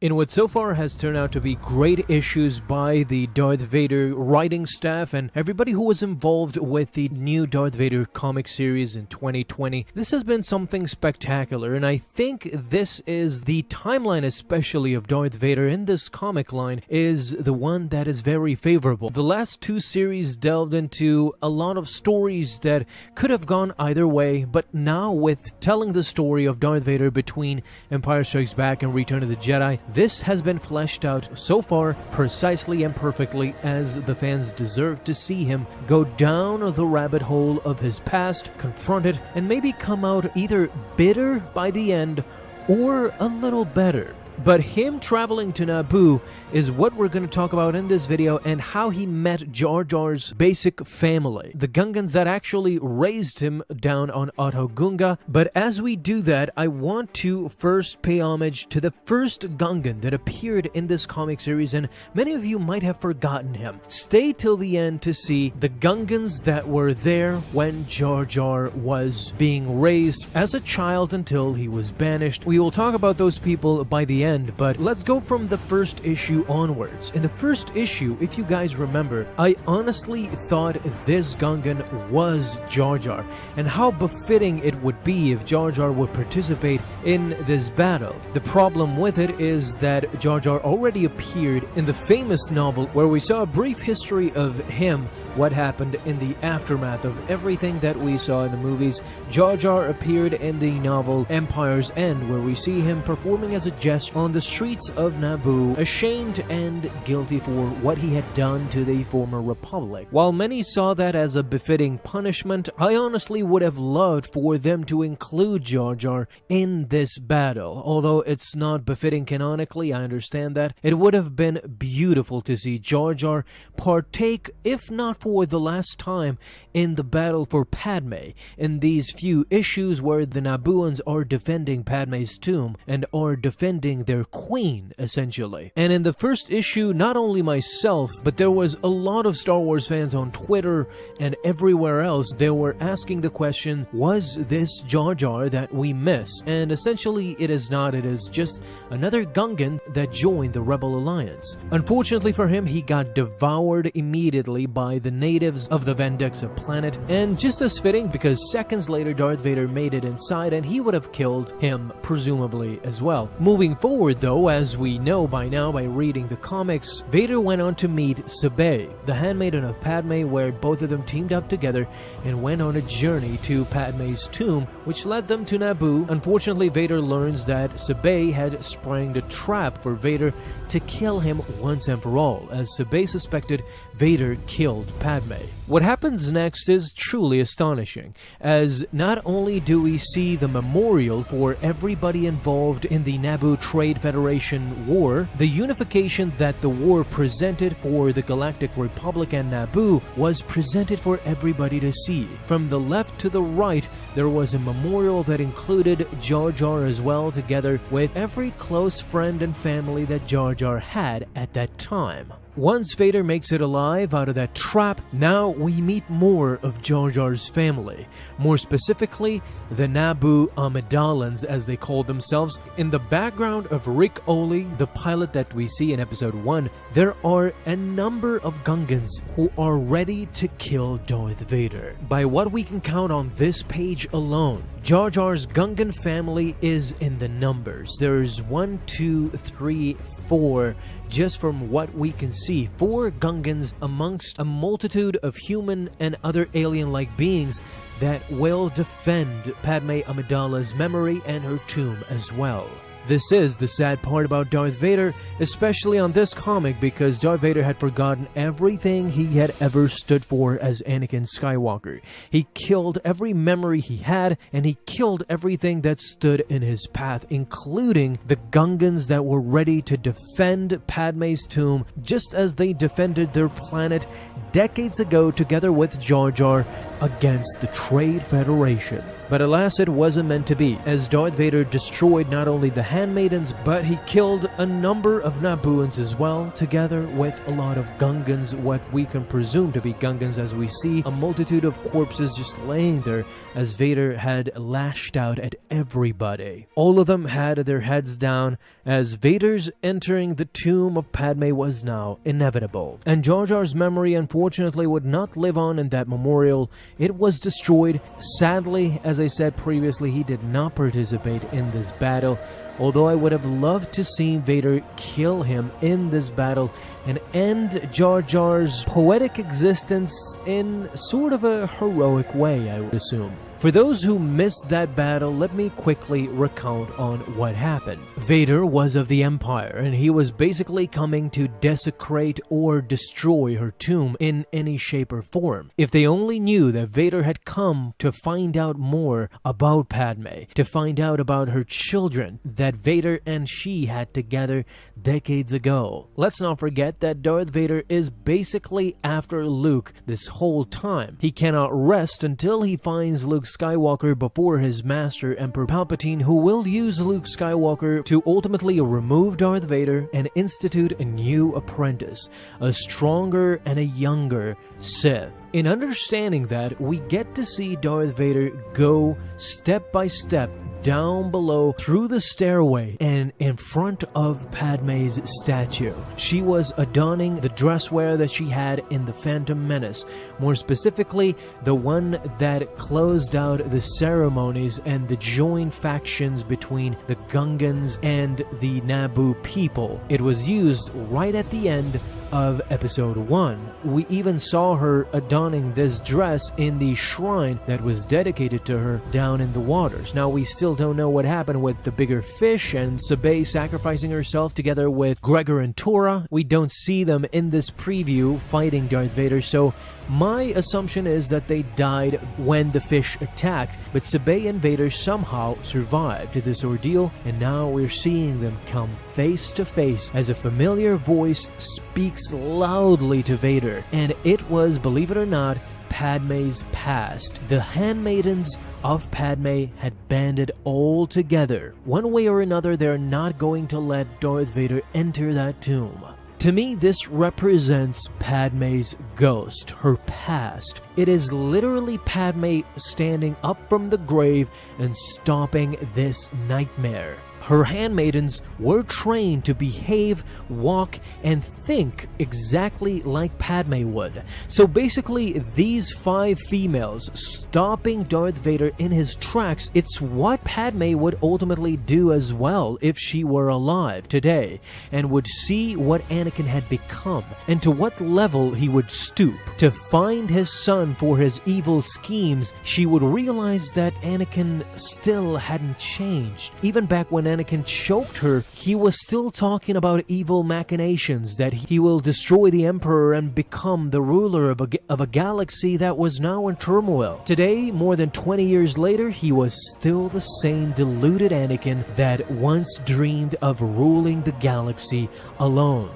In what so far has turned out to be great issues by the Darth Vader writing staff and everybody who was involved with the new Darth Vader comic series in 2020, this has been something spectacular, and I think this is the timeline, especially of Darth Vader in this comic line, is the one that is very favorable. The last two series delved into a lot of stories that could have gone either way, but now with telling the story of Darth Vader between Empire Strikes Back and Return of the Jedi, this has been fleshed out so far precisely and perfectly as the fans deserve to see him go down the rabbit hole of his past, confront it, and maybe come out either bitter by the end or a little better. But him traveling to Naboo is what we're going to talk about in this video, and how he met Jar Jar's basic family, the Gungans that actually raised him down on Oto Gunga. But as we do that, I want to first pay homage to the first Gungan that appeared in this comic series, and many of you might have forgotten him. Stay till the end to see the Gungans that were there when Jar Jar was being raised as a child until he was banished. We will talk about those people by the end, but let's go from the first issue onwards. In the first issue, if you guys remember, I honestly thought this Gungan was Jar Jar, and how befitting it would be if Jar Jar would participate in this battle. The problem with it is that Jar Jar already appeared in the famous novel where we saw a brief history of him, what happened in the aftermath of everything that we saw in the movies. Jar Jar appeared in the novel Empire's End, where we see him performing as a jester on the streets of Naboo, ashamed and guilty for what he had done to the former Republic. While many saw that as a befitting punishment, I honestly would have loved for them to include Jar Jar in this battle. Although it's not befitting canonically, I understand that. It would have been beautiful to see Jar Jar partake, if not for the last time, in the battle for Padme, in these few issues where the Nabooans are defending Padme's tomb and are defending their queen, essentially. And in the first issue, not only myself, but there was a lot of Star Wars fans on Twitter and everywhere else, they were asking the question, was this Jar Jar that we miss? And essentially it is not, it is just another Gungan that joined the Rebel Alliance. Unfortunately for him, he got devoured immediately by the natives of the Vendexa planet, and just as fitting because seconds later Darth Vader made it inside and he would have killed him, presumably, as well. Moving forward though, as we know by now by reading the comics, Vader went on to meet Sabé, the handmaiden of Padme, where both of them teamed up together and went on a journey to Padme's tomb, which led them to Naboo. Unfortunately, Vader learns that Sabé had sprung a trap for Vader to kill him once and for all, as Sabé suspected Vader killed Padme. What happens next is truly astonishing, as not only do we see the memorial for everybody involved in the Naboo Trade Federation war, the unification that the war presented for the Galactic Republic and Naboo was presented for everybody to see. From the left to the right, there was a memorial that included Jar Jar as well, together with every close friend and family that Jar Jar had at that time. Once Vader makes it alive out of that trap, now we meet more of Jar Jar's family. More specifically, the Naboo Amidalans, as they call themselves. In the background of Rick Oli, the pilot that we see in episode 1, there are a number of Gungans who are ready to kill Darth Vader. By what we can count on this page alone, Jar Jar's Gungan family is in the numbers. There's 1, 2, 3, 4, just from what we can see, 4 Gungans amongst a multitude of human and other alien-like beings that will defend Padme Amidala's memory and her tomb as well. This is the sad part about Darth Vader, especially on this comic, because Darth Vader had forgotten everything he had ever stood for as Anakin Skywalker. He killed every memory he had, and he killed everything that stood in his path, including the Gungans that were ready to defend Padme's tomb, just as they defended their planet decades ago together with Jar Jar against the Trade Federation. But alas, it wasn't meant to be, as Darth Vader destroyed not only the handmaidens, but he killed a number of Nabooans as well, together with a lot of Gungans, what we can presume to be Gungans, as we see a multitude of corpses just laying there as Vader had lashed out at everybody. All of them had their heads down, as Vader's entering the tomb of Padme was now inevitable. And Jar Jar's memory unfortunately would not live on in that memorial. It was destroyed. Sadly, as I said previously, he did not participate in this battle, although I would have loved to see Vader kill him in this battle and end Jar Jar's poetic existence in sort of a heroic way, I would assume. For those who missed that battle, let me quickly recount on what happened. Vader was of the Empire, and he was basically coming to desecrate or destroy her tomb in any shape or form. If they only knew that Vader had come to find out more about Padme, to find out about her children that Vader and she had together decades ago. Let's not forget that Darth Vader is basically after Luke this whole time. He cannot rest until he finds Luke Skywalker before his master Emperor Palpatine, who will use Luke Skywalker to ultimately remove Darth Vader and institute a new apprentice, a stronger and a younger Sith. In understanding that, we get to see Darth Vader go step by step down below through the stairway and in front of Padme's statue. She was adorning the dress wear that she had in The Phantom Menace, more specifically the one that closed out the ceremonies and the joint factions between the Gungans and the Naboo people. It was used right at the end of episode 1. We even saw her adorning this dress in the shrine that was dedicated to her down in the waters. Now, we still don't know what happened with the bigger fish and Sabé sacrificing herself together with Gregor and Tora. We don't see them in this preview fighting Darth Vader, so my assumption is that they died when the fish attacked, but Sabé and Vader somehow survived this ordeal, and now we're seeing them come face to face as a familiar voice speaks loudly to Vader. And it was, believe it or not, Padme's past. The handmaidens of Padme had banded all together. One way or another, they're not going to let Darth Vader enter that tomb. To me, this represents Padme's ghost, her past. It is literally Padme standing up from the grave and stopping this nightmare. Her handmaidens were trained to behave, walk, and think exactly like Padme would. So basically, these 5 females stopping Darth Vader in his tracks, it's what Padme would ultimately do as well if she were alive today, and would see what Anakin had become, and to what level he would stoop. To find his son for his evil schemes, she would realize that Anakin still hadn't changed. Even back when Anakin choked her, he was still talking about evil machinations, that he will destroy the Emperor and become the ruler of a galaxy that was now in turmoil. Today, more than 20 years later, he was still the same deluded Anakin that once dreamed of ruling the galaxy alone.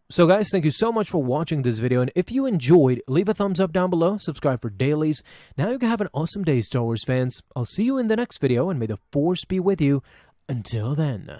So guys, thank you so much for watching this video, and if you enjoyed, leave a thumbs up down below, subscribe for dailies. Now you can have an awesome day, Star Wars fans. I'll see you in the next video, and may the Force be with you. Until then.